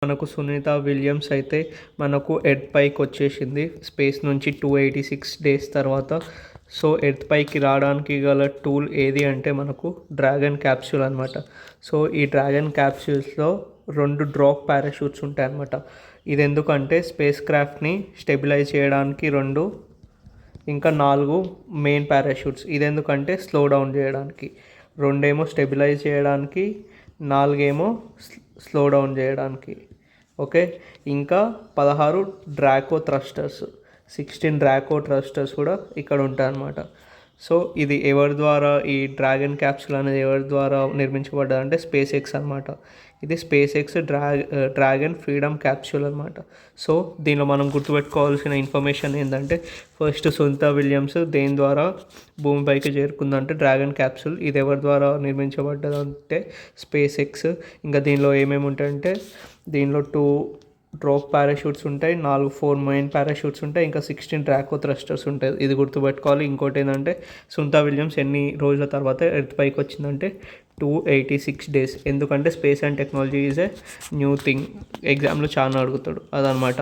మనకు సునీత విలియమ్స్ అయితే మనకు ఎర్త్ పైకి వచ్చేసింది స్పేస్ నుంచి 286 డేస్ తర్వాత. సో ఎర్త్ పైకి రావడానికి గల టూల్ ఏది అంటే మనకు డ్రాగన్ క్యాప్సూల్ అనమాట. సో ఈ డ్రాగన్ క్యాప్సూల్స్లో 2 డ్రాప్ పారాషూట్స్ ఉంటాయన్నమాట. ఇది ఎందుకంటే స్పేస్ క్రాఫ్ట్ని స్టెబిలైజ్ చేయడానికి 2, ఇంకా 4 మెయిన్ పారాషూట్స్. ఇది ఎందుకంటే స్లో డౌన్ చేయడానికి. 2 ఏమో స్టెబిలైజ్ చేయడానికి, 4 ఏమో స్లో డౌన్ చేయడానికి. ఓకే, ఇంకా 16 డ్రాకో థ్రస్టర్స్, 16 డ్రాకో థ్రస్టర్స్ కూడా ఇక్కడ ఉంటాయన్నమాట. సో ఇది ఎవరి ద్వారా, ఈ డ్రాగన్ క్యాప్సూల్ అనేది ఎవరి ద్వారా నిర్మించబడ్డదంటే స్పేస్ ఎక్స్ అనమాట. ఇది space X dragon freedom capsule అనమాట. సో దీనిలో మనం గుర్తుపెట్టుకోవాల్సిన ఇన్ఫర్మేషన్ ఏంటంటే, ఫస్ట్ సునీత విలియమ్స్ దేని ద్వారా భూమిపైకి చేరుకుందంటే డ్రాగన్ క్యాప్సూల్. ఇది ఎవరి ద్వారా నిర్మించబడ్డదంటే స్పేస్ ఎక్స్. ఇంకా దీనిలో ఏమేమి ఉంటాయంటే, దీనిలో 2 డ్రాప్ పారాషూట్స్ ఉంటాయి, 4 మెయిన్ పారాషూట్స్ ఉంటాయి, ఇంకా 16 డ్రాకో థ్రస్టర్స్ ఉంటాయి. ఇది గుర్తుపెట్టుకోవాలి. ఇంకోటి ఏంటంటే, సునీత విలియమ్స్ ఎన్ని రోజుల తర్వాత ఎర్త్ పైకి వచ్చిందంటే 286 డేస్. ఎందుకంటే space and technology is a new thing. ఎగ్జామ్లో చాలా అడుగుతాడు అదనమాట.